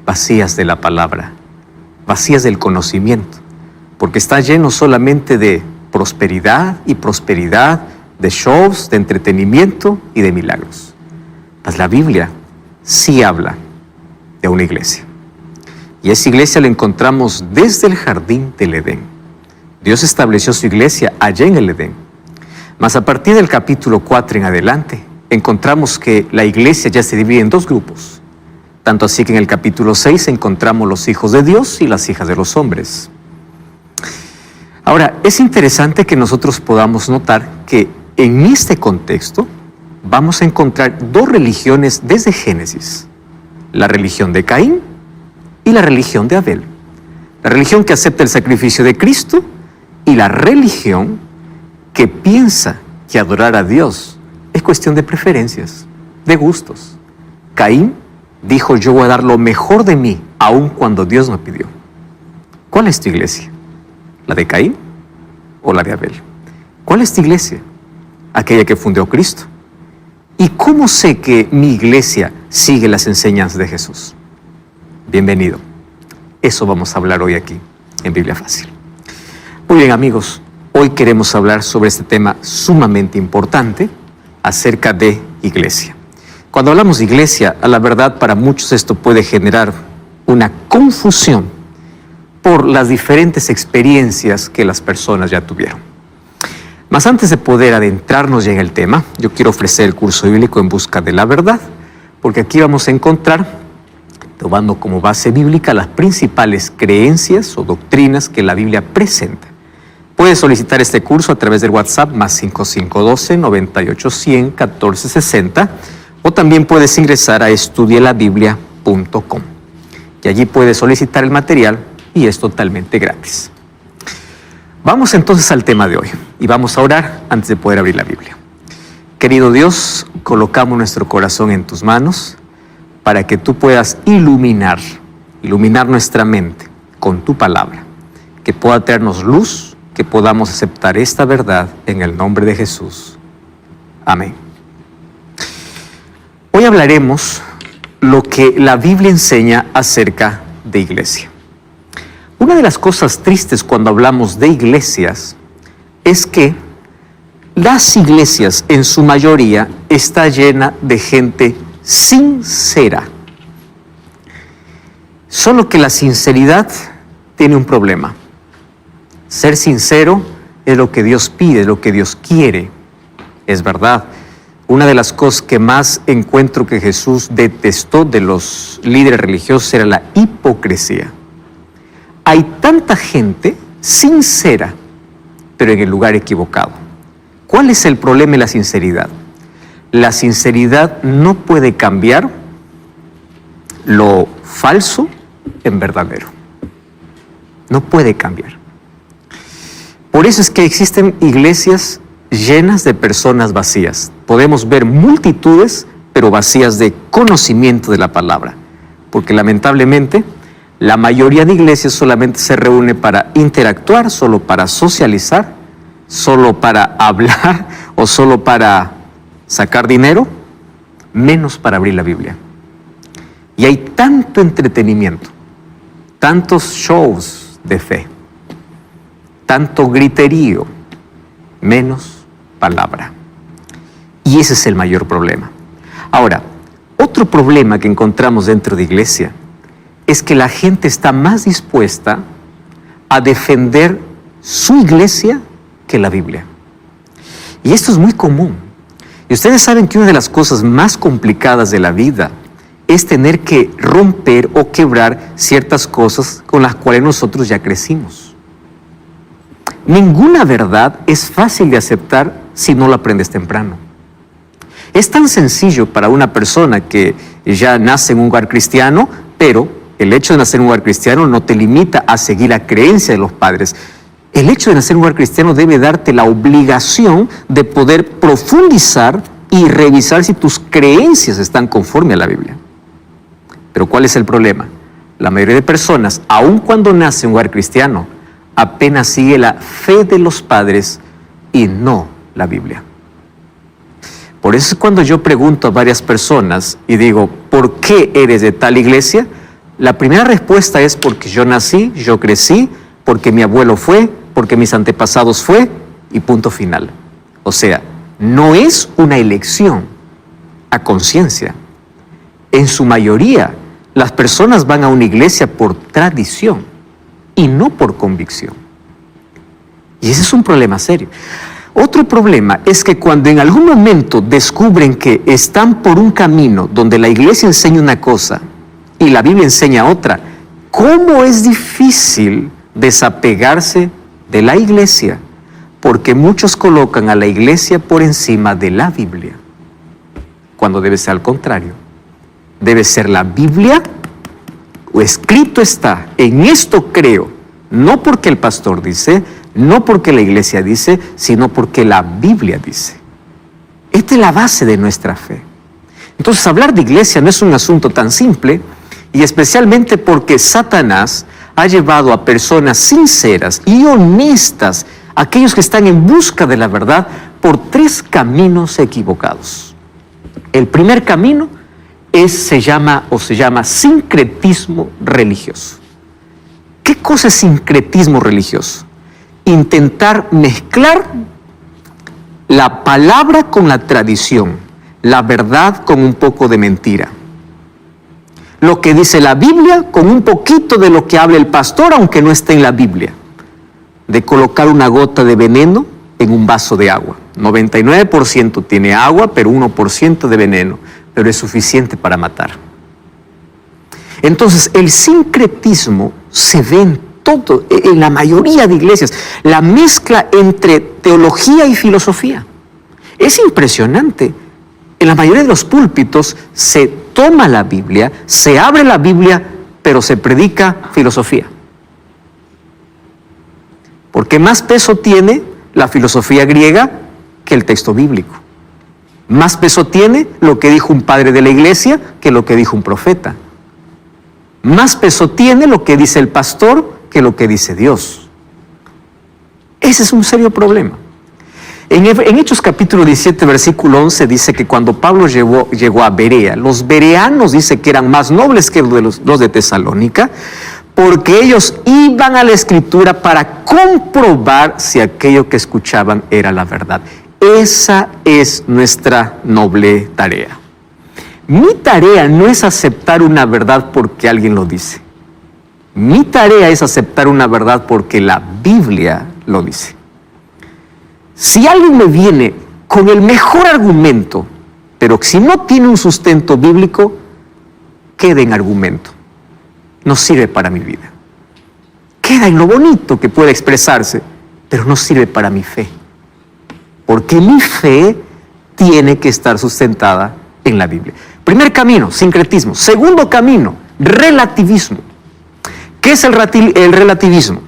vacías de la palabra, vacías del conocimiento, porque está lleno solamente de prosperidad, de shows, de entretenimiento y de milagros. Mas la Biblia sí habla de una iglesia. Y esa iglesia la encontramos desde el jardín del Edén. Dios estableció su iglesia allá en el Edén. Mas a partir del capítulo 4 en adelante, encontramos que la iglesia ya se divide en dos grupos. Tanto así que en el capítulo 6 encontramos los hijos de Dios y las hijas de los hombres. Ahora, es interesante que nosotros podamos notar que en este contexto vamos a encontrar dos religiones desde Génesis. La religión de Caín y la religión de Abel. La religión que acepta el sacrificio de Cristo y la religión que piensa que adorar a Dios es cuestión de preferencias, de gustos. Caín dijo: yo voy a dar lo mejor de mí, aun cuando Dios me pidió. ¿Cuál es tu iglesia? ¿La de Caín o la de Abel? ¿Cuál es tu iglesia? Aquella que fundó Cristo. ¿Y cómo sé que mi iglesia sigue las enseñanzas de Jesús? Bienvenido. Eso vamos a hablar hoy aquí, en Biblia Fácil. Muy bien, amigos, hoy queremos hablar sobre este tema sumamente importante acerca de iglesia. Cuando hablamos de iglesia, a la verdad, para muchos esto puede generar una confusión por las diferentes experiencias que las personas ya tuvieron. Mas antes de poder adentrarnos ya en el tema, yo quiero ofrecer el curso bíblico En Busca de la Verdad, porque aquí vamos a encontrar, tomando como base bíblica, las principales creencias o doctrinas que la Biblia presenta. Puedes solicitar este curso a través del WhatsApp más 5512-9810-1460, o también puedes ingresar a estudielabiblia.com y allí puedes solicitar el material y es totalmente gratis. Vamos entonces al tema de hoy y vamos a orar antes de poder abrir la Biblia. Querido Dios, colocamos nuestro corazón en tus manos para que tú puedas iluminar nuestra mente con tu palabra, que pueda traernos luz, que podamos aceptar esta verdad en el nombre de Jesús. Amén. Hoy hablaremos lo que la Biblia enseña acerca de iglesia. Una de las cosas tristes cuando hablamos de iglesias es que las iglesias en su mayoría está llena de gente sincera. Solo que la sinceridad tiene un problema. Ser sincero es lo que Dios pide, es lo que Dios quiere. Es verdad. Una de las cosas que más encuentro que Jesús detestó de los líderes religiosos era la hipocresía. Hay tanta gente sincera, pero en el lugar equivocado. ¿Cuál es el problema de la sinceridad? La sinceridad no puede cambiar lo falso en verdadero. No puede cambiar. Por eso es que existen iglesias llenas de personas vacías. Podemos ver multitudes, pero vacías de conocimiento de la palabra. Porque lamentablemente, la mayoría de iglesias solamente se reúne para interactuar, solo para socializar, solo para hablar o solo para sacar dinero, menos para abrir la Biblia. Y hay tanto entretenimiento, tantos shows de fe, tanto griterío, menos palabra. Y ese es el mayor problema. Ahora, otro problema que encontramos dentro de iglesia es que la gente está más dispuesta a defender su iglesia que la Biblia. Y esto es muy común. Y ustedes saben que una de las cosas más complicadas de la vida es tener que romper o quebrar ciertas cosas con las cuales nosotros ya crecimos. Ninguna verdad es fácil de aceptar si no la aprendes temprano. Es tan sencillo para una persona que ya nace en un hogar cristiano, pero el hecho de nacer en un hogar cristiano no te limita a seguir la creencia de los padres. El hecho de nacer en un hogar cristiano debe darte la obligación de poder profundizar y revisar si tus creencias están conforme a la Biblia. Pero ¿cuál es el problema? La mayoría de personas, aun cuando nace en un hogar cristiano, apenas sigue la fe de los padres y no la Biblia. Por eso es cuando yo pregunto a varias personas y digo, ¿por qué eres de tal iglesia? La primera respuesta es porque yo nací, yo crecí, porque mi abuelo fue, porque mis antepasados fue, y punto final. O sea, no es una elección a conciencia. En su mayoría, las personas van a una iglesia por tradición y no por convicción. Y ese es un problema serio. Otro problema es que cuando en algún momento descubren que están por un camino donde la iglesia enseña una cosa y la Biblia enseña otra, ¿cómo es difícil desapegarse de la iglesia? Porque muchos colocan a la iglesia por encima de la Biblia, cuando debe ser al contrario. Debe ser la Biblia, o escrito está, en esto creo, no porque el pastor dice, no porque la iglesia dice, sino porque la Biblia dice. Esta es la base de nuestra fe. Entonces, hablar de iglesia no es un asunto tan simple, y especialmente porque Satanás ha llevado a personas sinceras y honestas, aquellos que están en busca de la verdad, por 3 caminos equivocados. El primer camino se llama sincretismo religioso. ¿Qué cosa es sincretismo religioso? Intentar mezclar la palabra con la tradición, la verdad con un poco de mentira. Lo que dice la Biblia con un poquito de lo que habla el pastor, aunque no esté en la Biblia. De colocar una gota de veneno en un vaso de agua. 99% tiene agua, pero 1% de veneno, pero es suficiente para matar. Entonces, el sincretismo se ve en todo, en la mayoría de iglesias, la mezcla entre teología y filosofía. Es impresionante. En la mayoría de los púlpitos se toma la Biblia, se abre la Biblia, pero se predica filosofía. Porque más peso tiene la filosofía griega que el texto bíblico. Más peso tiene lo que dijo un padre de la iglesia que lo que dijo un profeta. Más peso tiene lo que dice el pastor que lo que dice Dios. Ese es un serio problema. En Hechos capítulo 17, versículo 11, dice que cuando Pablo llegó a Berea, los bereanos dice que eran más nobles que los de Tesalónica, porque ellos iban a la Escritura para comprobar si aquello que escuchaban era la verdad. Esa es nuestra noble tarea. Mi tarea no es aceptar una verdad porque alguien lo dice. Mi tarea es aceptar una verdad porque la Biblia lo dice. Si alguien me viene con el mejor argumento, pero si no tiene un sustento bíblico, queda en argumento. No sirve para mi vida. Queda en lo bonito que puede expresarse, pero no sirve para mi fe. Porque mi fe tiene que estar sustentada en la Biblia. Primer camino, sincretismo. Segundo camino, relativismo. ¿Qué es el relativismo?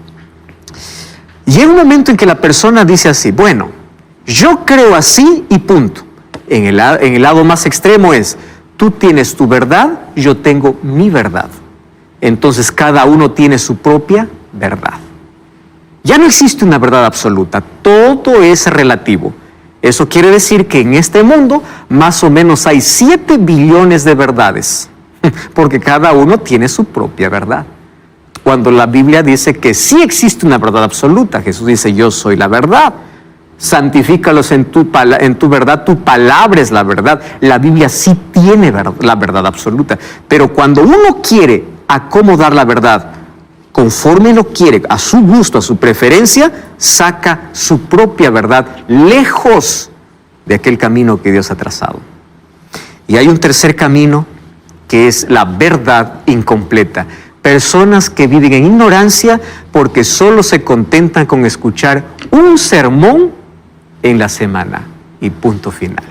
Llega un momento en que la persona dice así, bueno, yo creo así y punto. En el lado más extremo es, tú tienes tu verdad, yo tengo mi verdad. Entonces cada uno tiene su propia verdad. Ya no existe una verdad absoluta, todo es relativo. Eso quiere decir que en este mundo más o menos hay 7 billones de verdades, porque cada uno tiene su propia verdad. Cuando la Biblia dice que sí existe una verdad absoluta, Jesús dice, yo soy la verdad. Santifícalos en tu verdad, tu palabra es la verdad. La Biblia sí tiene la verdad absoluta, pero cuando uno quiere acomodar la verdad conforme lo quiere, a su gusto, a su preferencia, saca su propia verdad lejos de aquel camino que Dios ha trazado. Y hay un tercer camino que es la verdad incompleta. Personas que viven en ignorancia porque solo se contentan con escuchar un sermón en la semana y punto final.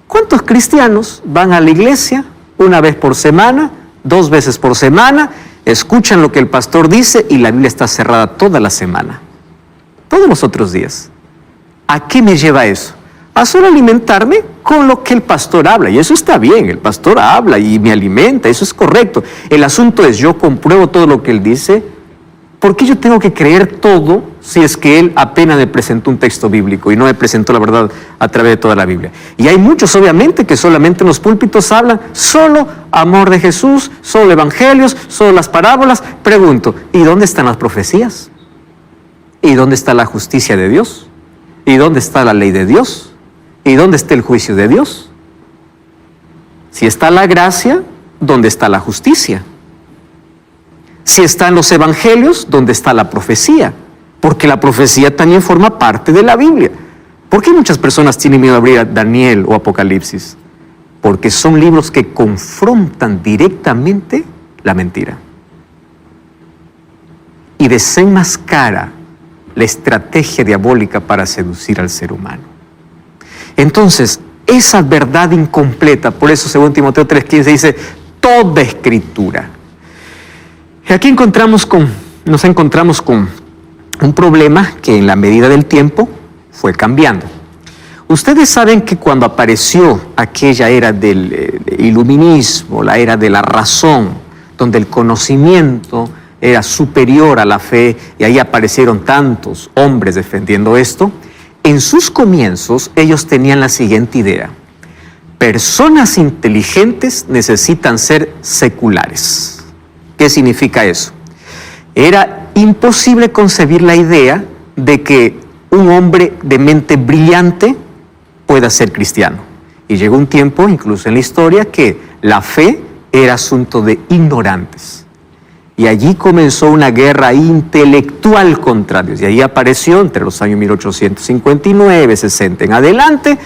¿Cuántos cristianos van a la iglesia una vez por semana, 2 veces por semana, escuchan lo que el pastor dice y la Biblia está cerrada toda la semana, todos los otros días? ¿A qué me lleva eso? A solo alimentarme con lo que el pastor habla, y eso está bien, el pastor habla y me alimenta, eso es correcto. El asunto es, yo compruebo todo lo que él dice, ¿Por qué yo tengo que creer todo si es que Él apenas me presentó un texto bíblico y no me presentó la verdad a través de toda la Biblia? Y hay muchos, obviamente, que solamente en los púlpitos hablan solo amor de Jesús, solo evangelios, solo las parábolas. Pregunto, ¿y dónde están las profecías? ¿Y dónde está la justicia de Dios? ¿Y dónde está la ley de Dios? ¿Y dónde está el juicio de Dios? Si está la gracia, ¿dónde está la justicia? Si están los evangelios, ¿dónde está la profecía? Porque la profecía también forma parte de la Biblia. ¿Por qué muchas personas tienen miedo a abrir a Daniel o Apocalipsis? Porque son libros que confrontan directamente la mentira y desenmascara la estrategia diabólica para seducir al ser humano. Entonces, esa verdad incompleta, por eso según Timoteo 3:15 dice, toda escritura. Y aquí nos encontramos con un problema que en la medida del tiempo fue cambiando. Ustedes saben que cuando apareció aquella era del iluminismo, la era de la razón, donde el conocimiento era superior a la fe, y ahí aparecieron tantos hombres defendiendo esto, en sus comienzos ellos tenían la siguiente idea: personas inteligentes necesitan ser seculares. ¿Qué significa eso? Era imposible concebir la idea de que un hombre de mente brillante pueda ser cristiano. Y llegó un tiempo, incluso en la historia, que la fe era asunto de ignorantes. Y allí comenzó una guerra intelectual contra Dios. Y ahí apareció, entre los años 1859, 60 en adelante,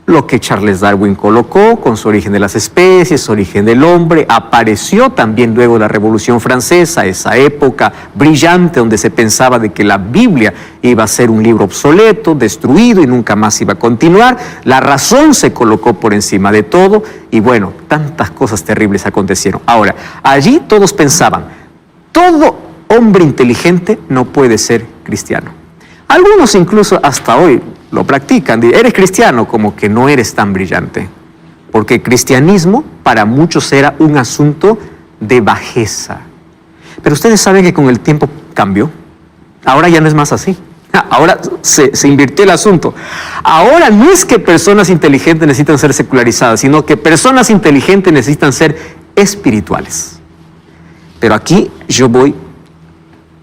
lo que Charles Darwin colocó con su origen de las especies, su origen del hombre. Apareció también luego la Revolución Francesa, esa época brillante donde se pensaba de que la Biblia iba a ser un libro obsoleto, destruido y nunca más iba a continuar. La razón se colocó por encima de todo y bueno, tantas cosas terribles acontecieron. Ahora, allí todos pensaban, todo hombre inteligente no puede ser cristiano. Algunos incluso hasta hoy lo practican. Eres cristiano, como que no eres tan brillante. Porque el cristianismo para muchos era un asunto de bajeza. Pero ustedes saben que con el tiempo cambió. Ahora ya no es más así. Ahora se invirtió el asunto. Ahora no es que personas inteligentes necesitan ser secularizadas, sino que personas inteligentes necesitan ser espirituales. Pero aquí yo voy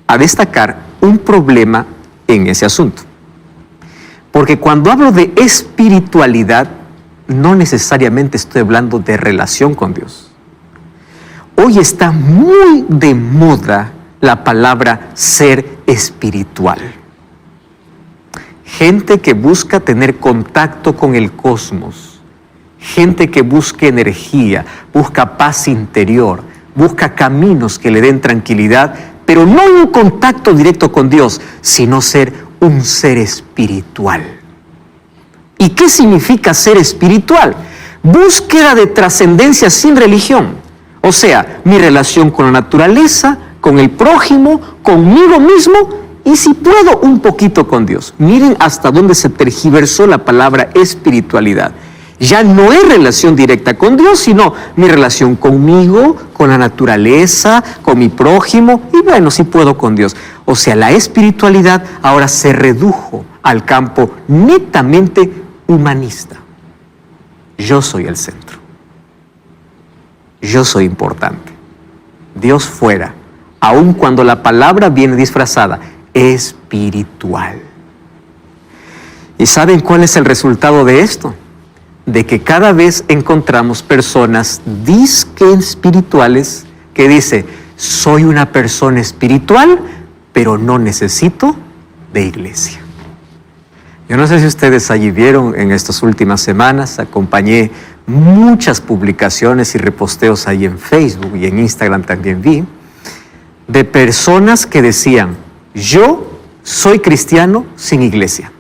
a destacar un problema en ese asunto. Porque cuando hablo de espiritualidad, no necesariamente estoy hablando de relación con Dios. Hoy está muy de moda la palabra ser espiritual. Gente que busca tener contacto con el cosmos, gente que busca energía, busca paz interior, busca caminos que le den tranquilidad, pero no un contacto directo con Dios, sino ser un ser espiritual. ¿Y qué significa ser espiritual? Búsqueda de trascendencia sin religión. O sea, mi relación con la naturaleza, con el prójimo, conmigo mismo y si puedo un poquito con Dios. Miren hasta dónde se tergiversó la palabra espiritualidad. Ya no es relación directa con Dios, sino mi relación conmigo, con la naturaleza, con mi prójimo, y bueno, sí puedo con Dios. O sea, la espiritualidad ahora se redujo al campo netamente humanista. Yo soy el centro. Yo soy importante. Dios fuera, aun cuando la palabra viene disfrazada, espiritual. ¿Y saben cuál es el resultado de esto? De que cada vez encontramos personas disque espirituales que dicen, soy una persona espiritual, pero no necesito de iglesia. Yo no sé si ustedes allí vieron en estas últimas semanas, acompañé muchas publicaciones y reposteos ahí en Facebook y en Instagram también vi, de personas que decían, yo soy cristiano sin iglesia.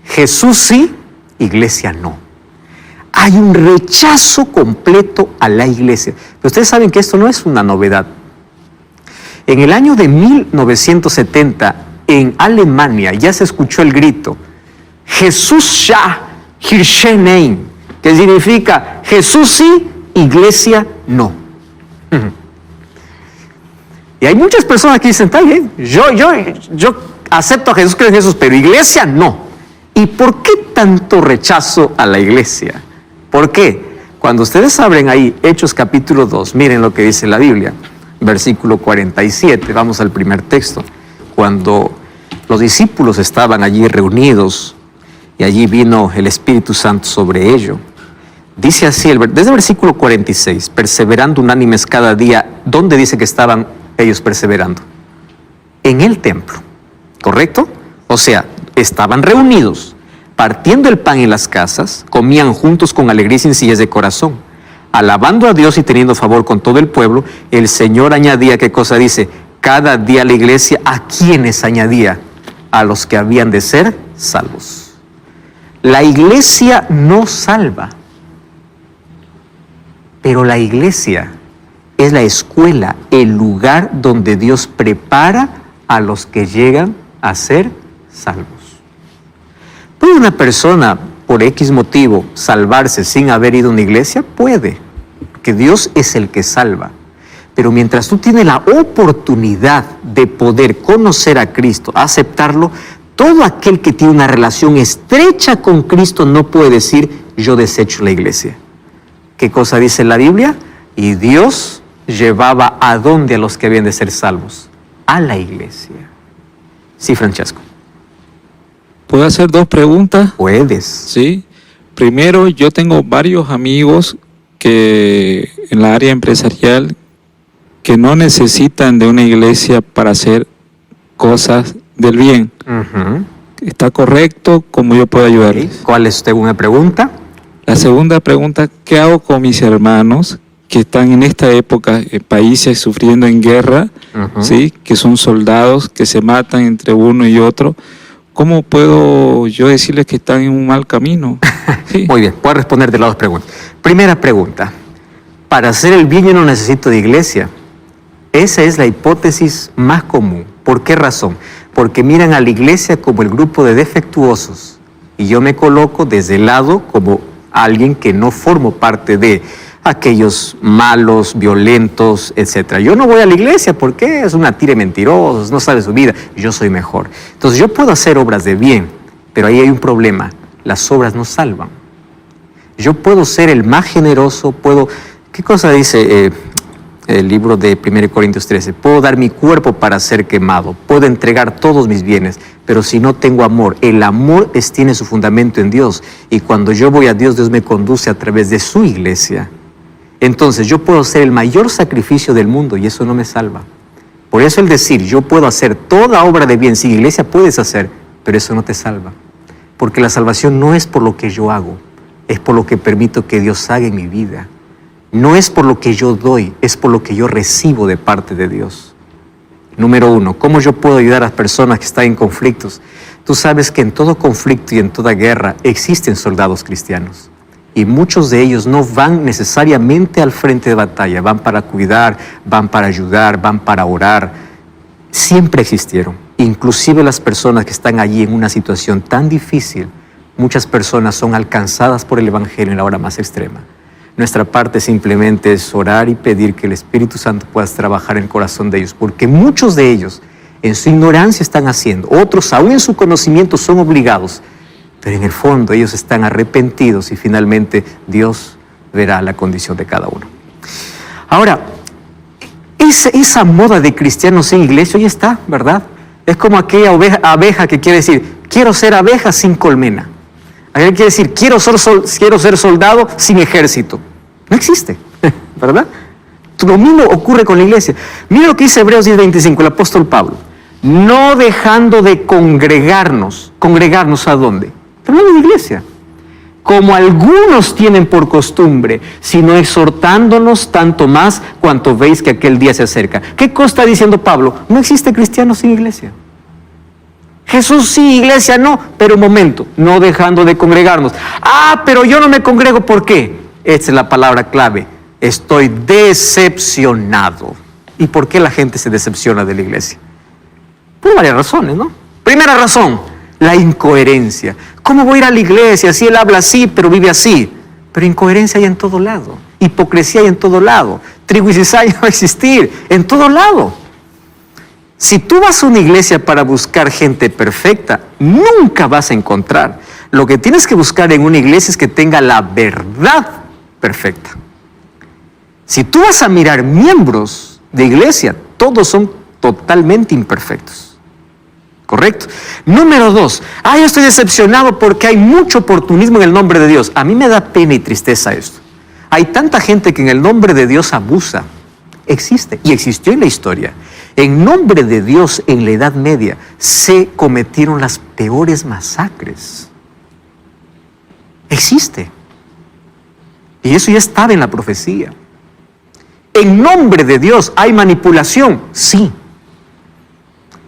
Jesús sí, iglesia no. Hay un rechazo completo a la iglesia. Pero ustedes saben que esto no es una novedad. En el año de 1970, en Alemania, ya se escuchó el grito, Jesús ja, Kirche nein, que significa Jesús sí, iglesia no. Y hay muchas personas que dicen, está bien, yo acepto a Jesús, creo en Jesús, pero iglesia no. ¿Y por qué tanto rechazo a la iglesia? ¿Por qué? Cuando ustedes abren ahí Hechos capítulo 2, miren lo que dice la Biblia, versículo 47, vamos al primer texto. Cuando los discípulos estaban allí reunidos y allí vino el Espíritu Santo sobre ellos, dice así, desde el versículo 46, perseverando unánimes cada día. ¿Dónde dice que estaban ellos perseverando? En el templo, ¿correcto? O sea, estaban reunidos, partiendo el pan en las casas, comían juntos con alegría y sencillez de corazón, alabando a Dios y teniendo favor con todo el pueblo. El Señor añadía, ¿qué cosa dice? Cada día la iglesia, ¿a quiénes añadía? A los que habían de ser salvos. La iglesia no salva, pero la iglesia es la escuela, el lugar donde Dios prepara a los que llegan a ser salvos. ¿Puede una persona, por X motivo, salvarse sin haber ido a una iglesia? Puede, porque Dios es el que salva. Pero mientras tú tienes la oportunidad de poder conocer a Cristo, aceptarlo, todo aquel que tiene una relación estrecha con Cristo no puede decir, yo desecho la iglesia. ¿Qué cosa dice la Biblia? Y Dios llevaba ¿a dónde a los que habían de ser salvos? A la iglesia. Sí, Francesco. ¿Puedo hacer 2 preguntas? Puedes. Sí. Primero, yo tengo varios amigos que en la área empresarial que no necesitan de una iglesia para hacer cosas del bien. ¿Está correcto? ¿Cómo yo puedo ayudarles? ¿Cuál es tu segunda pregunta? La segunda pregunta, ¿qué hago con mis hermanos que están en esta época en países sufriendo en guerra, ¿sí? Que son soldados que se matan entre uno y otro? ¿Cómo puedo yo decirles que están en un mal camino? Sí. Muy bien, puedo responderte las 2 preguntas. Primera pregunta, para hacer el bien yo no necesito de iglesia. Esa es la hipótesis más común. ¿Por qué razón? Porque miran a la iglesia como el grupo de defectuosos y yo me coloco desde el lado como alguien que no formo parte de aquellos malos, violentos, etc. Yo no voy a la iglesia porque es una tira de mentirosos, no sabe su vida, yo soy mejor. Entonces yo puedo hacer obras de bien, pero ahí hay un problema, las obras no salvan. Yo puedo ser el más generoso, ¿qué cosa dice el libro de 1 Corintios 13? Puedo dar mi cuerpo para ser quemado, puedo entregar todos mis bienes, pero si no tengo amor, el amor tiene su fundamento en Dios, y cuando yo voy a Dios, Dios me conduce a través de su iglesia. Entonces yo puedo hacer el mayor sacrificio del mundo y eso no me salva. Por eso el decir, yo puedo hacer toda obra de bien, sin iglesia puedes hacer, pero eso no te salva. Porque la salvación no es por lo que yo hago, es por lo que permito que Dios haga en mi vida. No es por lo que yo doy, es por lo que yo recibo de parte de Dios. Número 1, ¿cómo yo puedo ayudar a las personas que están en conflictos? Tú sabes que en todo conflicto y en toda guerra existen soldados cristianos. Y muchos de ellos no van necesariamente al frente de batalla, van para cuidar, van para ayudar, van para orar. Siempre existieron. Inclusive las personas que están allí en una situación tan difícil, muchas personas son alcanzadas por el Evangelio en la hora más extrema. Nuestra parte simplemente es orar y pedir que el Espíritu Santo pueda trabajar en el corazón de ellos, porque muchos de ellos en su ignorancia están haciendo, otros aún en su conocimiento son obligados, pero en el fondo ellos están arrepentidos y finalmente Dios verá la condición de cada uno. Ahora, esa moda de cristianos sin iglesia hoy está, ¿verdad? Es como aquella abeja que quiere decir, quiero ser abeja sin colmena. Aquella quiere decir, quiero ser soldado sin ejército. No existe, ¿verdad? Lo mismo ocurre con la iglesia. Mira lo que dice Hebreos 10:25, el apóstol Pablo. No dejando de congregarnos. ¿Congregarnos a dónde? Pero no en la iglesia. Como algunos tienen por costumbre, sino exhortándonos tanto más cuanto veis que aquel día se acerca. ¿Qué cosa está diciendo Pablo? No existe cristiano sin iglesia. Jesús sí, iglesia no, pero un momento, no dejando de congregarnos. Pero yo no me congrego, ¿por qué? Esta es la palabra clave. Estoy decepcionado. ¿Y por qué la gente se decepciona de la iglesia? Por varias razones, ¿no? Primera razón, la incoherencia. ¿Cómo voy a ir a la iglesia si él habla así, pero vive así? Pero incoherencia hay en todo lado. Hipocresía hay en todo lado. Trigo y cizaña va a existir en todo lado. Si tú vas a una iglesia para buscar gente perfecta, nunca vas a encontrar. Lo que tienes que buscar en una iglesia es que tenga la verdad perfecta. Si tú vas a mirar miembros de iglesia, todos son totalmente imperfectos. ¿Correcto? Número 2, yo estoy decepcionado porque hay mucho oportunismo en el nombre de Dios. A mí me da pena y tristeza esto. Hay tanta gente que en el nombre de Dios abusa. Existe y existió en la historia. En nombre de Dios, en la Edad Media, se cometieron las peores masacres. Existe. Y eso ya estaba en la profecía. En nombre de Dios hay manipulación, sí.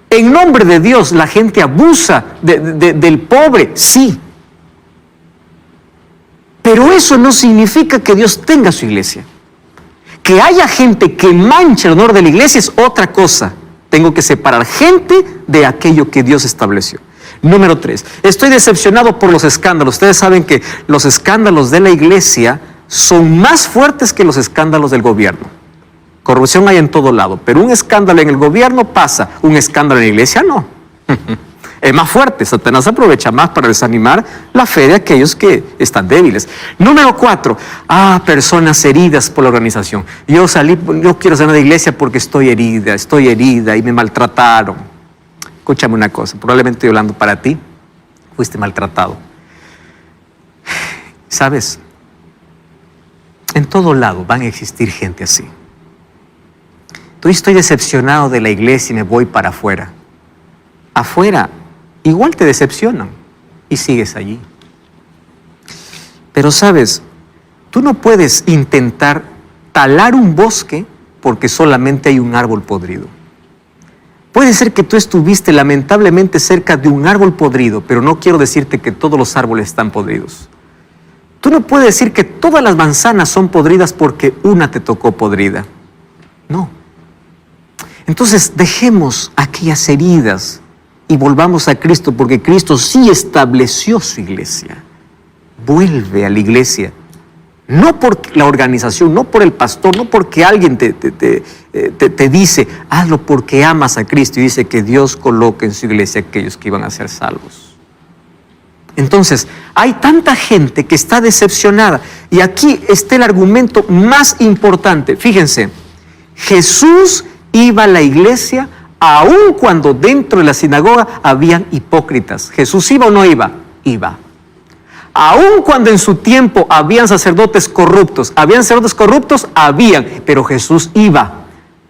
En nombre de Dios la gente abusa del pobre, sí. Pero eso no significa que Dios tenga su iglesia. Que haya gente que manche el honor de la iglesia es otra cosa. Tengo que separar gente de aquello que Dios estableció. Número 3, estoy decepcionado por los escándalos. Ustedes saben que los escándalos de la iglesia son más fuertes que los escándalos del gobierno. Corrupción hay en todo lado, pero un escándalo en el gobierno pasa, un escándalo en la iglesia no. Es más fuerte. Satanás aprovecha más para desanimar la fe de aquellos que están débiles. Número 4, personas heridas por la organización. Yo quiero salir de la iglesia porque estoy herida y me maltrataron. Escúchame una cosa, probablemente estoy hablando para ti, fuiste maltratado. ¿Sabes? En todo lado van a existir gente así. Yo estoy decepcionado de la iglesia y me voy para afuera. Afuera, igual te decepcionan y sigues allí. Pero sabes, tú no puedes intentar talar un bosque porque solamente hay un árbol podrido. Puede ser que tú estuviste lamentablemente cerca de un árbol podrido, pero no quiero decirte que todos los árboles están podridos. Tú no puedes decir que todas las manzanas son podridas porque una te tocó podrida. No. Entonces dejemos aquellas heridas y volvamos a Cristo, porque Cristo sí estableció su iglesia. Vuelve a la iglesia, no por la organización, no por el pastor, no porque alguien te dice, hazlo porque amas a Cristo, y dice que Dios coloca en su iglesia aquellos que iban a ser salvos. Entonces, hay tanta gente que está decepcionada, y aquí está el argumento más importante. Fíjense, Jesús iba a la iglesia aun cuando dentro de la sinagoga habían hipócritas. ¿Jesús iba o no iba? Iba. Aun cuando en su tiempo habían sacerdotes corruptos, habían, pero Jesús iba.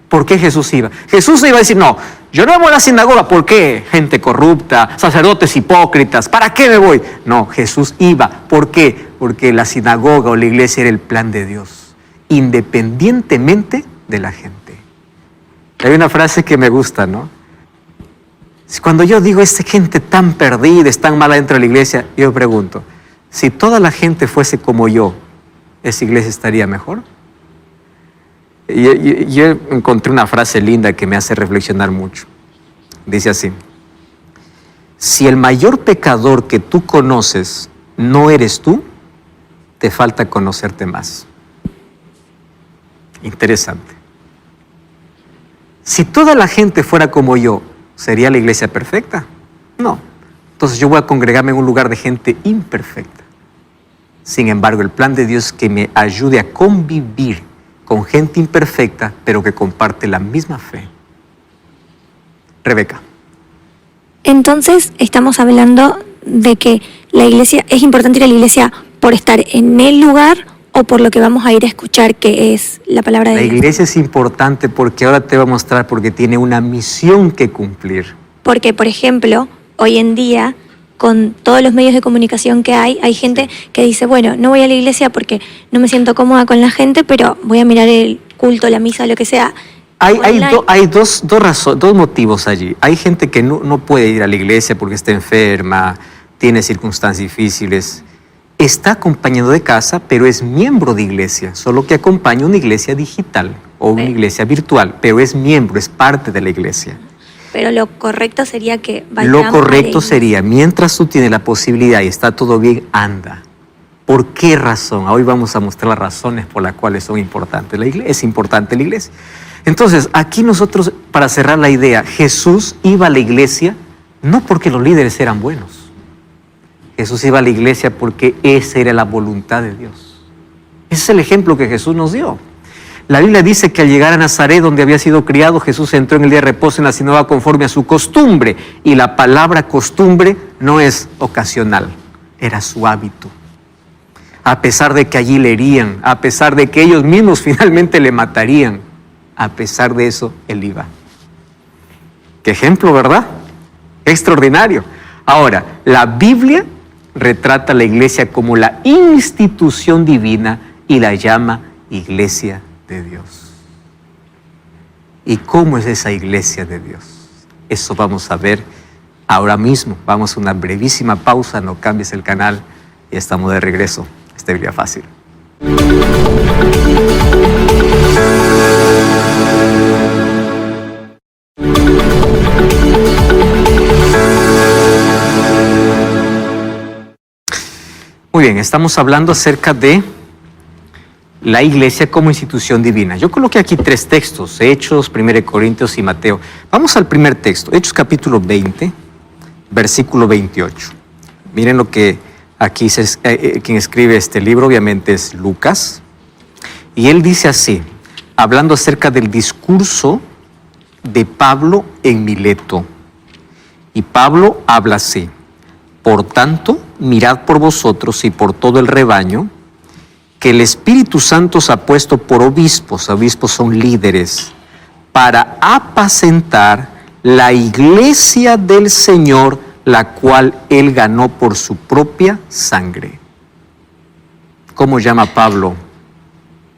¿Por qué Jesús iba? Jesús iba a decir, no, yo no voy a la sinagoga, ¿por qué? Gente corrupta, sacerdotes hipócritas, ¿para qué me voy? No, Jesús iba. ¿Por qué? Porque la sinagoga o la iglesia era el plan de Dios, independientemente de la gente. Hay una frase que me gusta, ¿no? Cuando yo digo, esta gente tan perdida, es tan mala dentro de la iglesia, yo pregunto, si toda la gente fuese como yo, ¿esa iglesia estaría mejor? Yo encontré una frase linda que me hace reflexionar mucho. Dice así: si el mayor pecador que tú conoces no eres tú, te falta conocerte más. Interesante. Si toda la gente fuera como yo, ¿sería la iglesia perfecta? No. Entonces yo voy a congregarme en un lugar de gente imperfecta. Sin embargo, el plan de Dios es que me ayude a convivir con gente imperfecta, pero que comparte la misma fe. Rebeca. Entonces, estamos hablando de que la iglesia, es importante ir a la iglesia por estar en el lugar o por lo que vamos a ir a escuchar, que es la palabra de Dios. La iglesia es importante porque ahora te va a mostrar, porque tiene una misión que cumplir. Porque, por ejemplo, hoy en día, con todos los medios de comunicación que hay gente que dice, bueno, no voy a la iglesia porque no me siento cómoda con la gente, pero voy a mirar el culto, la misa, lo que sea. Hay dos motivos allí. Hay gente que no puede ir a la iglesia porque está enferma, tiene circunstancias difíciles. Está acompañado de casa, pero es miembro de iglesia, solo que acompaña una iglesia digital o una iglesia virtual, pero es miembro, es parte de la iglesia. Pero lo correcto sería que vayamos. Lo correcto sería, mientras tú tienes la posibilidad y está todo bien, anda. ¿Por qué razón? Hoy vamos a mostrar las razones por las cuales son importantes. Es importante la iglesia. Entonces, aquí nosotros, para cerrar la idea, Jesús iba a la iglesia no porque los líderes eran buenos. Jesús iba a la iglesia porque esa era la voluntad de Dios. Ese es el ejemplo que Jesús nos dio. La Biblia dice que al llegar a Nazaret, donde había sido criado, Jesús entró en el día de reposo en la sinagoga conforme a su costumbre. Y la palabra costumbre no es ocasional, era su hábito. A pesar de que allí le herían, a pesar de que ellos mismos finalmente le matarían, a pesar de eso, él iba. Qué ejemplo, ¿verdad? Extraordinario. Ahora, la Biblia retrata a la iglesia como la institución divina y la llama iglesia de Dios. ¿Y cómo es esa iglesia de Dios? Eso vamos a ver ahora mismo. Vamos a una brevísima pausa, no cambies el canal y estamos de regreso. Esta Biblia Fácil. Muy bien, estamos hablando acerca de la iglesia como institución divina. Yo coloqué aquí 3 textos, Hechos, 1 Corintios y Mateo. Vamos al primer texto, Hechos capítulo 20, versículo 28. Miren lo que aquí quien escribe este libro, obviamente es Lucas. Y él dice así, hablando acerca del discurso de Pablo en Mileto. Y Pablo habla así: por tanto, mirad por vosotros y por todo el rebaño, que el Espíritu Santo os ha puesto por obispos son líderes, para apacentar la iglesia del Señor, la cual Él ganó por su propia sangre. ¿Cómo llama Pablo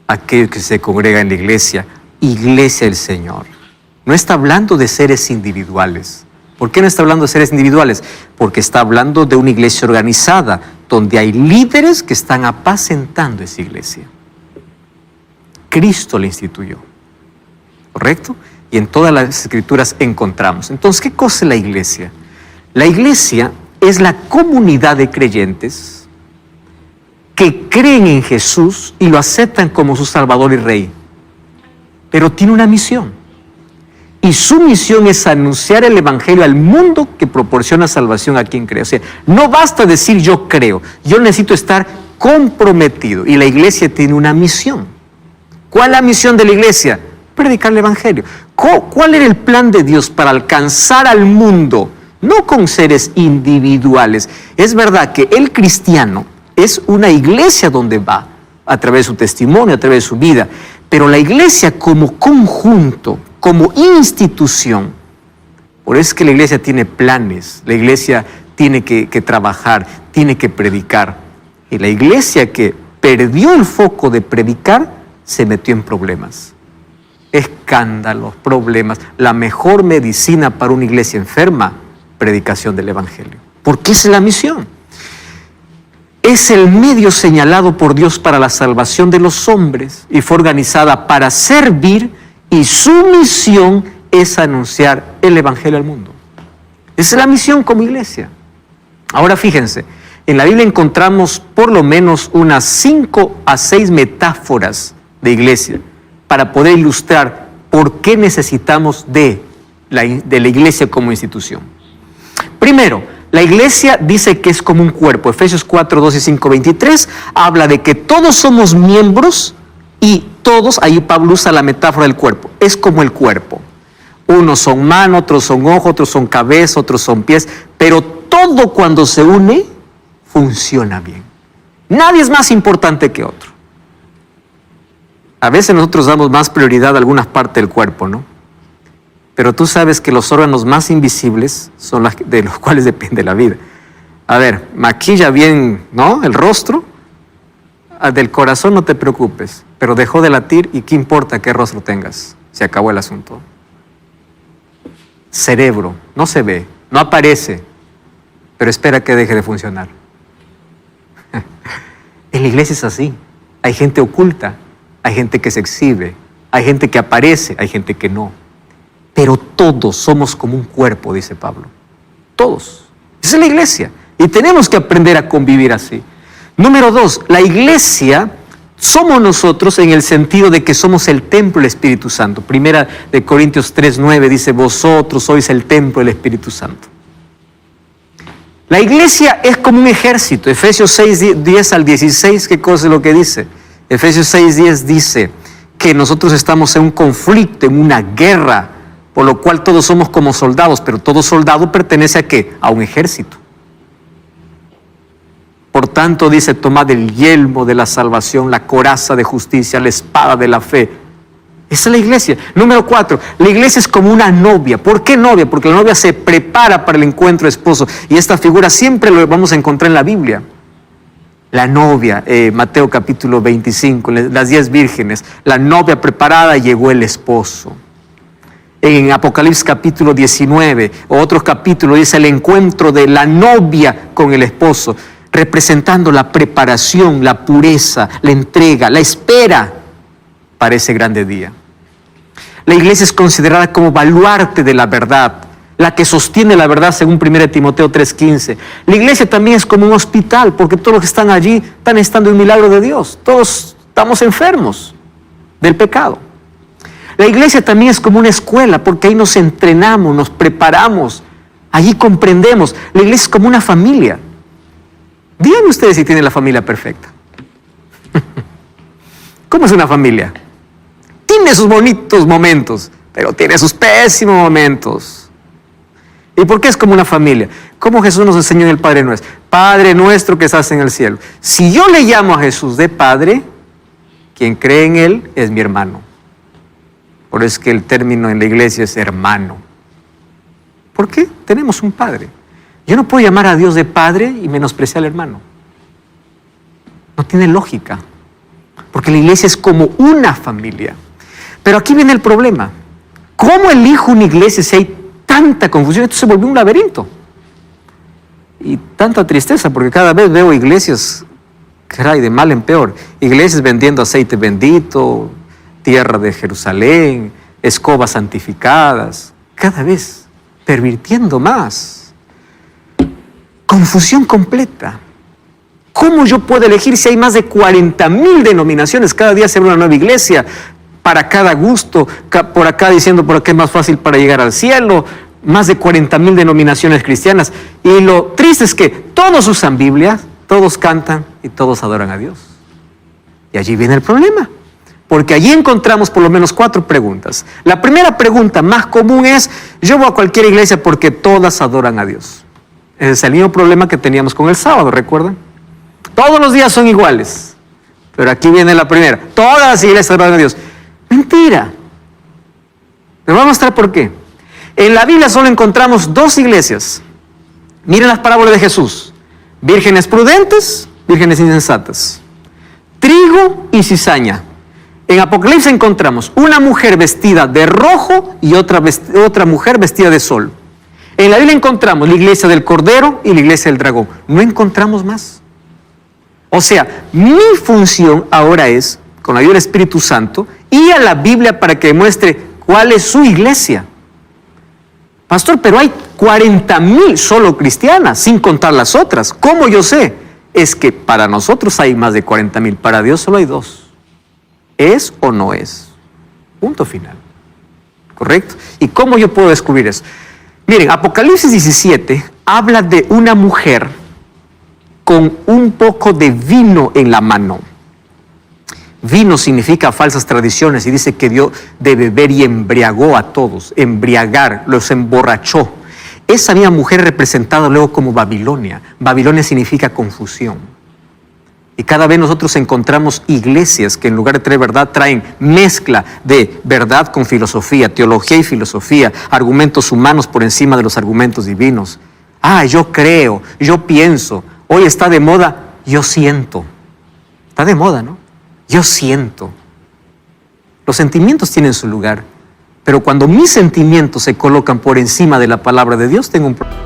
a aquel que se congrega en la iglesia? Iglesia del Señor. No está hablando de seres individuales. ¿Por qué no está hablando de seres individuales? Porque está hablando de una iglesia organizada, donde hay líderes que están apacentando esa iglesia. Cristo la instituyó, ¿correcto? Y en todas las escrituras encontramos. Entonces, ¿qué cosa es la iglesia? La iglesia es la comunidad de creyentes que creen en Jesús y lo aceptan como su Salvador y Rey. Pero tiene una misión. Y su misión es anunciar el Evangelio al mundo que proporciona salvación a quien cree. O sea, no basta decir yo creo, yo necesito estar comprometido. Y la iglesia tiene una misión. ¿Cuál es la misión de la iglesia? Predicar el Evangelio. ¿Cuál era el plan de Dios para alcanzar al mundo? No con seres individuales. Es verdad que el cristiano es una iglesia donde va, a través de su testimonio, a través de su vida. Pero la iglesia como conjunto, como institución, por eso es que la iglesia tiene planes, la iglesia tiene que trabajar, tiene que predicar. Y la iglesia que perdió el foco de predicar, se metió en problemas. Escándalos, problemas. La mejor medicina para una iglesia enferma, predicación del Evangelio. Porque esa es la misión. Es el medio señalado por Dios para la salvación de los hombres y fue organizada para servir, y su misión es anunciar el Evangelio al mundo. Esa es la misión como iglesia. Ahora fíjense, en la Biblia encontramos por lo menos unas 5 a 6 metáforas de iglesia para poder ilustrar por qué necesitamos de la iglesia como institución. Primero, la iglesia dice que es como un cuerpo. Efesios 4, 2 y 5, 23 habla de que todos somos miembros y todos, ahí Pablo usa la metáfora del cuerpo, es como el cuerpo. Unos son manos, otros son ojos, otros son cabeza, otros son pies, pero todo cuando se une funciona bien. Nadie es más importante que otro. A veces nosotros damos más prioridad a algunas partes del cuerpo, ¿no? Pero tú sabes que los órganos más invisibles son los de los cuales depende la vida. A ver, maquilla bien, ¿no?, el rostro. Del corazón no te preocupes, pero dejó de latir y qué importa qué rostro tengas. Se acabó el asunto. Cerebro, no se ve, no aparece, pero espera que deje de funcionar. En la iglesia es así. Hay gente oculta, hay gente que se exhibe, hay gente que aparece, hay gente que no. Pero todos somos como un cuerpo, dice Pablo. Todos. Esa es la iglesia. Y tenemos que aprender a convivir así. Número 2, la iglesia somos nosotros en el sentido de que somos el templo del Espíritu Santo. Primera de Corintios 3:9 dice, vosotros sois el templo del Espíritu Santo. La iglesia es como un ejército. Efesios 6:10 al 16, ¿qué cosa es lo que dice? Efesios 6:10 dice que nosotros estamos en un conflicto, en una guerra, por lo cual todos somos como soldados, pero todo soldado pertenece ¿a qué? A un ejército. Por tanto, dice, tomad el yelmo de la salvación, la coraza de justicia, la espada de la fe. Esa es la iglesia. Número 4, la iglesia es como una novia. ¿Por qué novia? Porque la novia se prepara para el encuentro de esposo. Y esta figura siempre lo vamos a encontrar en la Biblia. La novia, Mateo capítulo 25, las 10 vírgenes. La novia preparada, llegó el esposo. En Apocalipsis capítulo 19, o otros capítulos, dice el encuentro de la novia con el esposo, representando la preparación, la pureza, la entrega, la espera para ese grande día. La iglesia es considerada como baluarte de la verdad, la que sostiene la verdad según 1 Timoteo 3:15. La iglesia también es como un hospital, porque todos los que están allí están estando en el milagro de Dios. Todos estamos enfermos del pecado. La iglesia también es como una escuela, porque ahí nos entrenamos, nos preparamos, allí comprendemos. La iglesia es como una familia. Díganme ustedes si tienen la familia perfecta. ¿Cómo es una familia? Tiene sus bonitos momentos, pero tiene sus pésimos momentos. ¿Y por qué es como una familia? Como Jesús nos enseñó en el Padre Nuestro. Padre nuestro que estás en el cielo. Si yo le llamo a Jesús de Padre, quien cree en Él es mi hermano. Por eso es que el término en la iglesia es hermano. ¿Por qué? Tenemos un Padre. Yo no puedo llamar a Dios de Padre y menospreciar al hermano. No tiene lógica. Porque la iglesia es como una familia. Pero aquí viene el problema. ¿Cómo elijo una iglesia si hay tanta confusión? Esto se volvió un laberinto. Y tanta tristeza, porque cada vez veo iglesias, caray, de mal en peor. Iglesias vendiendo aceite bendito, tierra de Jerusalén, escobas santificadas. Cada vez pervirtiendo más. Confusión completa. ¿Cómo yo puedo elegir si hay más de 40,000 denominaciones? Cada día se abre una nueva iglesia para cada gusto, por acá diciendo por acá es más fácil para llegar al cielo, más de 40,000 denominaciones cristianas. Y lo triste es que todos usan Biblia, todos cantan y todos adoran a Dios. Y allí viene el problema, porque allí encontramos por lo menos 4 preguntas. La primera pregunta más común es, yo voy a cualquier iglesia porque todas adoran a Dios. Ese es el mismo problema que teníamos con el sábado, ¿recuerdan? Todos los días son iguales. Pero aquí viene la primera. Todas las iglesias adoran a Dios. Mentira. Les voy a mostrar por qué. En la Biblia solo encontramos 2 iglesias. Miren las parábolas de Jesús. Vírgenes prudentes, vírgenes insensatas. Trigo y cizaña. En Apocalipsis encontramos una mujer vestida de rojo y otra mujer vestida de sol. En la Biblia encontramos la iglesia del Cordero y la iglesia del Dragón. No encontramos más. O sea, mi función ahora es, con la ayuda del Espíritu Santo, ir a la Biblia para que demuestre cuál es su iglesia. Pastor, pero hay 40,000 solo cristianas, sin contar las otras. ¿Cómo yo sé? Es que para nosotros hay más de 40,000, para Dios solo hay 2. ¿Es o no es? Punto final. ¿Correcto? ¿Y cómo yo puedo descubrir eso? Miren, Apocalipsis 17 habla de una mujer con un poco de vino en la mano. Vino significa falsas tradiciones y dice que dio de beber y embriagó a todos. Embriagar, los emborrachó. Esa misma mujer representada luego como Babilonia. Babilonia significa confusión. Y cada vez nosotros encontramos iglesias que en lugar de traer verdad, traen mezcla de verdad con filosofía, teología y filosofía, argumentos humanos por encima de los argumentos divinos. Yo creo, yo pienso, hoy está de moda, yo siento. Está de moda, ¿no? Yo siento. Los sentimientos tienen su lugar, pero cuando mis sentimientos se colocan por encima de la palabra de Dios, tengo un problema.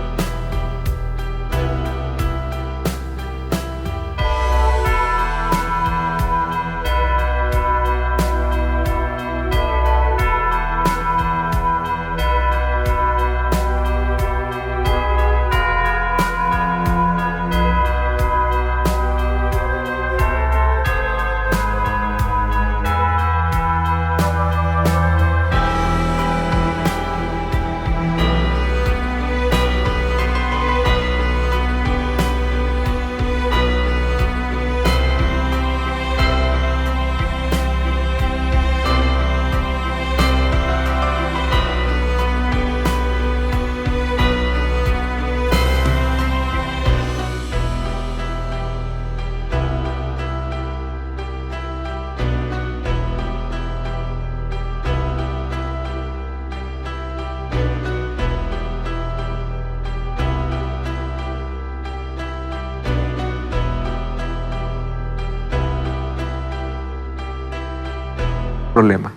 problema.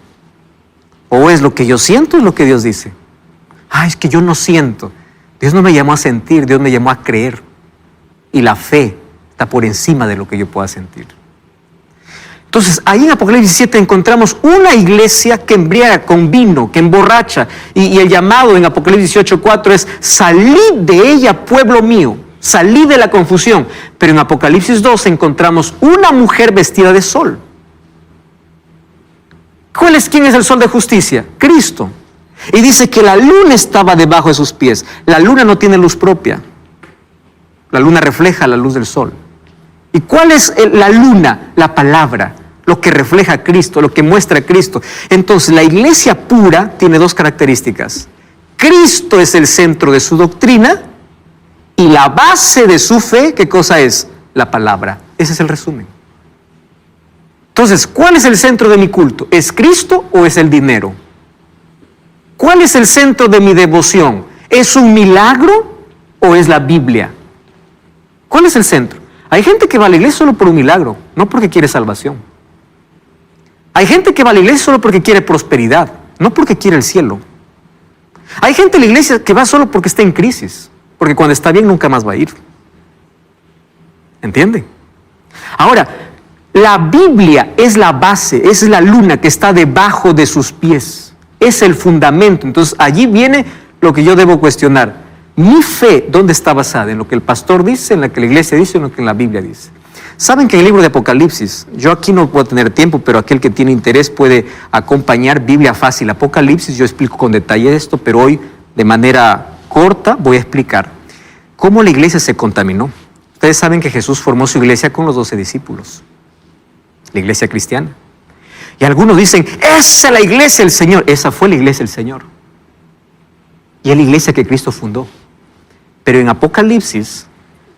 O es lo que yo siento, es lo que Dios dice. Es que yo no siento. Dios no me llamó a sentir, Dios me llamó a creer. Y la fe está por encima de lo que yo pueda sentir. Entonces, ahí en Apocalipsis 7 encontramos una iglesia que embriaga con vino, que emborracha. Y el llamado en Apocalipsis 18:4 es: salid de ella, pueblo mío. Salid de la confusión. Pero en Apocalipsis 2 encontramos una mujer vestida de sol. ¿Quién es el sol de justicia? Cristo. Y dice que la luna estaba debajo de sus pies. La luna no tiene luz propia. La luna refleja la luz del sol. ¿Y cuál es la luna? La palabra, lo que refleja a Cristo, lo que muestra a Cristo. Entonces, la iglesia pura tiene dos características. Cristo es el centro de su doctrina y la base de su fe, ¿qué cosa es? La palabra. Ese es el resumen. Entonces, ¿cuál es el centro de mi culto? ¿Es Cristo o es el dinero? ¿Cuál es el centro de mi devoción? ¿Es un milagro o es la Biblia? ¿Cuál es el centro? Hay gente que va a la iglesia solo por un milagro, no porque quiere salvación. Hay gente que va a la iglesia solo porque quiere prosperidad, no porque quiere el cielo. Hay gente en la iglesia que va solo porque está en crisis, porque cuando está bien nunca más va a ir. ¿Entienden? Ahora, la Biblia es la base, es la luna que está debajo de sus pies. Es el fundamento. Entonces, allí viene lo que yo debo cuestionar. Mi fe, ¿dónde está basada? ¿En lo que el pastor dice, en lo que la iglesia dice, en lo que la Biblia dice? Saben que en el libro de Apocalipsis, yo aquí no puedo tener tiempo, pero aquel que tiene interés puede acompañar Biblia Fácil Apocalipsis. Yo explico con detalle esto, pero hoy de manera corta voy a explicar cómo la iglesia se contaminó. Ustedes saben que Jesús formó su iglesia con los 12 discípulos, la iglesia cristiana. Y algunos dicen, esa es la iglesia del Señor. Esa fue la iglesia del Señor. Y es la iglesia que Cristo fundó. Pero en Apocalipsis,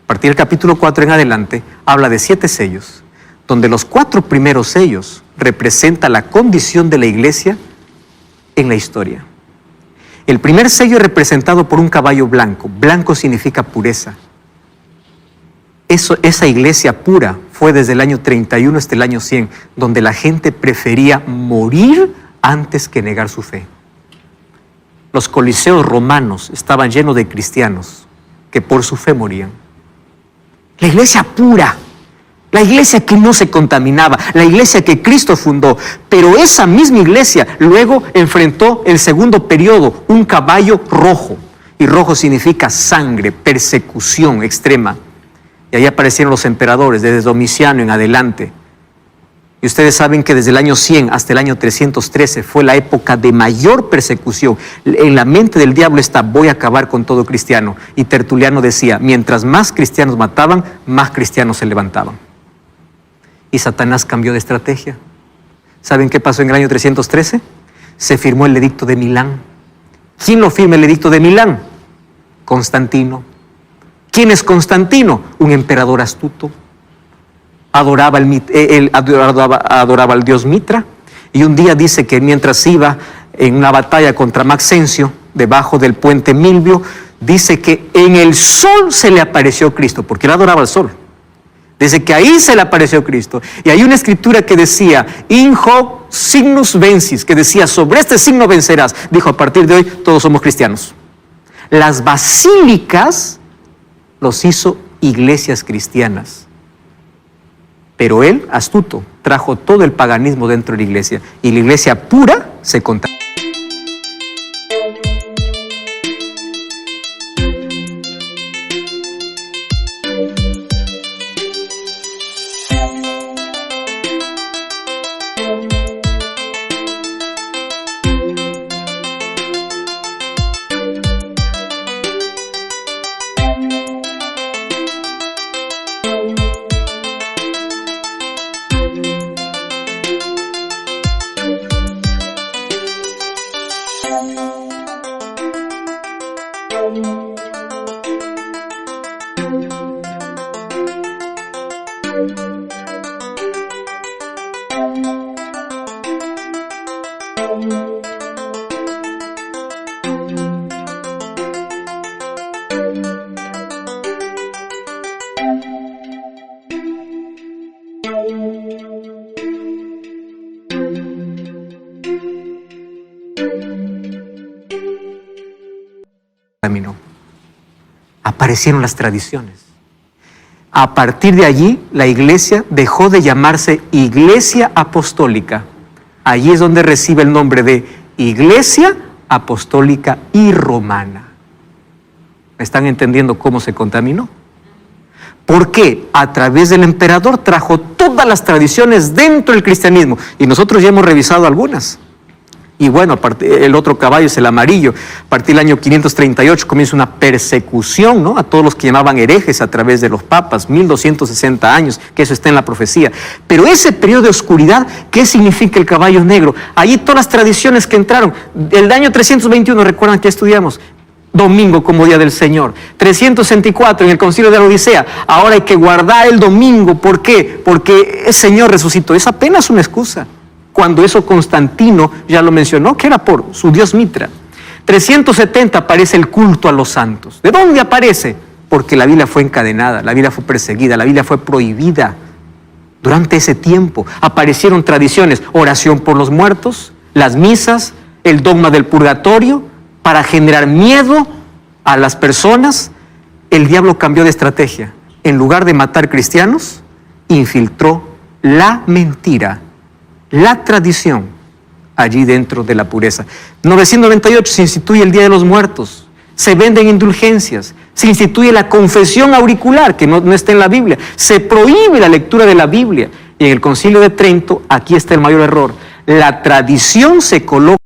a partir del capítulo 4 en adelante, habla de 7 sellos, donde los 4 primeros sellos representan la condición de la iglesia en la historia. El primer sello es representado por un caballo blanco. Blanco significa pureza. Esa iglesia pura fue desde el año 31 hasta el año 100, donde la gente prefería morir antes que negar su fe. Los coliseos romanos estaban llenos de cristianos que por su fe morían. La iglesia pura, la iglesia que no se contaminaba, la iglesia que Cristo fundó. Pero esa misma iglesia luego enfrentó el segundo periodo, un caballo rojo. Y rojo significa sangre, persecución extrema. Y ahí aparecieron los emperadores, desde Domiciano en adelante. Y ustedes saben que desde el año 100 hasta el año 313 fue la época de mayor persecución. En la mente del diablo está: voy a acabar con todo cristiano. Y Tertuliano decía, mientras más cristianos mataban, más cristianos se levantaban. Y Satanás cambió de estrategia. ¿Saben qué pasó en el año 313? Se firmó el edicto de Milán. ¿Quién lo firma el edicto de Milán? Constantino. ¿Quién es Constantino? Un emperador astuto. Adoraba al dios Mitra, y un día dice que mientras iba en una batalla contra Maxencio, debajo del puente Milvio, dice que en el sol se le apareció Cristo, porque él adoraba al sol. Dice que ahí se le apareció Cristo, y hay una escritura que decía, in hoc signus vencis, que decía, sobre este signo vencerás. Dijo, a partir de hoy todos somos cristianos. Las basílicas los hizo iglesias cristianas. Pero él, astuto, trajo todo el paganismo dentro de la iglesia. Y la iglesia pura se contaminó. contaminó. Aparecieron las tradiciones. A partir de allí, la iglesia dejó de llamarse Iglesia Apostólica. Allí es donde recibe el nombre de Iglesia Apostólica y Romana. ¿Están entendiendo cómo se contaminó? Porque a través del emperador trajo todas las tradiciones dentro del cristianismo. Y nosotros ya hemos revisado algunas. Y bueno, el otro caballo es el amarillo. A partir del año 538 comienza una persecución, ¿no?, a todos los que llamaban herejes a través de los papas, 1260 años, que eso está en la profecía. Pero ese periodo de oscuridad, ¿qué significa el caballo negro? Allí todas las tradiciones que entraron. El año 321, ¿recuerdan que estudiamos? Domingo como día del Señor. 364 en el concilio de la Odisea. Ahora hay que guardar el domingo. ¿Por qué? Porque el Señor resucitó. Es apenas una excusa. Cuando eso Constantino ya lo mencionó, que era por su dios Mitra. 370 aparece el culto a los santos. ¿De dónde aparece? Porque la Biblia fue encadenada, la Biblia fue perseguida, la Biblia fue prohibida. Durante ese tiempo aparecieron tradiciones, oración por los muertos, las misas, el dogma del purgatorio, para generar miedo a las personas. El diablo cambió de estrategia. En lugar de matar cristianos, infiltró la mentira, la tradición, allí dentro de la pureza. 998 se instituye el Día de los Muertos, se venden indulgencias, se instituye la confesión auricular, que no está en la Biblia, se prohíbe la lectura de la Biblia. Y en el Concilio de Trento, aquí está el mayor error, la tradición se coloca